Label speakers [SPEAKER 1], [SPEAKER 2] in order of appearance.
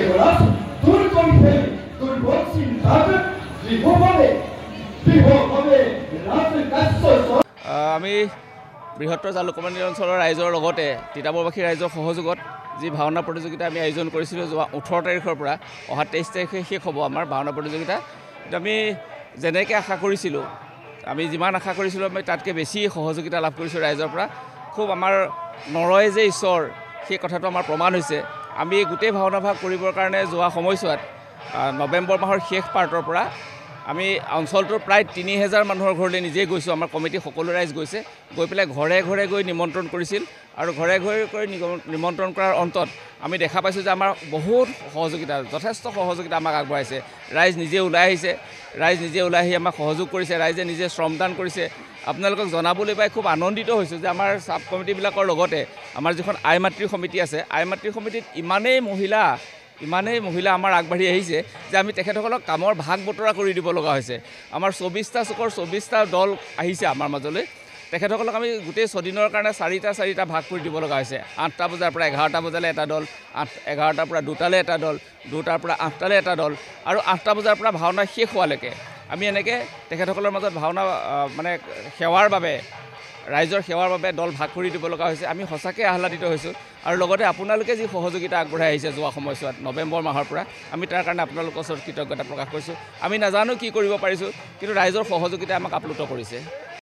[SPEAKER 1] Nicolás, Turcon Feli, Turcon Sintat, Rihobade, Rasul Kassos.
[SPEAKER 2] আমি বৃহত্তৰ জালুকবাৰী অঞ্চলৰ ৰাইজৰ লগতে তিতাবৰবাসী ৰাইজৰ সহযোগত যি ভাওনা প্ৰতিযোগিতা আমি আয়োজন কৰিছিলোঁ যোৱা 18 তাৰিখৰ পৰা অহা 23 তাৰিখে শেষ হ'ব আমাৰ ভাওনা প্ৰতিযোগিতা। আমি যেনেকৈ আশা কৰিছিলোঁ, আমি যিমান আশা কৰিছিলোঁ আমি তাতকৈ বেছি সহযোগিতা লাভ কৰিছোঁ ৰাইজৰ পৰা। খুব আমাৰ নৰয় যে ঈশ্বৰ, সেই কথাটো আমাৰ প্ৰমাণ হৈছে। আমি গোটেই ভাওনা ভাগ কৰিবৰ কাৰণে যোৱা সময়ছোৱাত নৱেম্বৰ মাহৰ শেষ পাৰ্টৰ পৰা আমি অঞ্চলটোৰ প্ৰায় 3000 মানুহৰ ঘৰলৈ নিজেই গৈছোঁ। আমাৰ কমিটি সকলো ৰাইজ গৈছে, গৈ পেলাই ঘৰে ঘৰে গৈ নিমন্ত্ৰণ কৰিছিল আৰু ঘৰে ঘৰে গৈ নিমন্ত্ৰণ কৰাৰ অন্তত আমি দেখা পাইছোঁ যে আমাৰ বহুত সহযোগিতা, যথেষ্ট সহযোগিতা আমাক আগবঢ়াইছে। ৰাইজ নিজে ওলাই আহিছে, ৰাইজ নিজে ওলাই আহি আমাক সহযোগ কৰিছে, ৰাইজে নিজে শ্ৰমদান কৰিছে। আপোনালোকক জনাবলৈ পাই খুব আনন্দিত হৈছোঁ যে আমাৰ চাব কমিটিবিলাকৰ লগতে আমাৰ যিখন আই মাতৃ সমিতি আছে, আই মাতৃ সমিতিত ইমানেই মহিলা আমাৰ আগবাঢ়ি আহিছে যে আমি তেখেতসকলক কামৰ ভাগ বতৰা কৰি দিব লগা হৈছে। আমাৰ 24টা চুকৰ 24টা দল আহিছে আমাৰ মাজলৈ। তেখেতসকলক আমি গোটেই ছদিনৰ কাৰণে চাৰিটা ভাগ কৰি দিব লগা হৈছে। 8টা বজাৰ পৰা 11টা বজালৈ এটা দল, 11টাৰ পৰা 2টালৈ এটা দল, 2টাৰ পৰা 8টালৈ এটা দল আৰু 8টা বজাৰ পৰা ভাওনা শেষ হোৱালৈকে আমি এনেকৈ তেখেতসকলৰ মাজত ভাওনা মানে সেৱাৰ বাবে, ৰাইজৰ সেৱাৰ বাবে দল ভাগ কৰি দিব লগা হৈছে। আমি সঁচাকৈ আহ্লাদিত হৈছোঁ আৰু লগতে আপোনালোকে যি সহযোগিতা আগবঢ়াই আহিছে যোৱা সময়ছোৱাত নৱেম্বৰ মাহৰ পৰা, আমি তাৰ কাৰণে আপোনালোকৰ ওচৰত কৃতজ্ঞতা প্ৰকাশ কৰিছোঁ। আমি নাজানো কি কৰিব পাৰিছোঁ, কিন্তু ৰাইজৰ সহযোগিতাই আমাক আপ্লুত কৰিছে।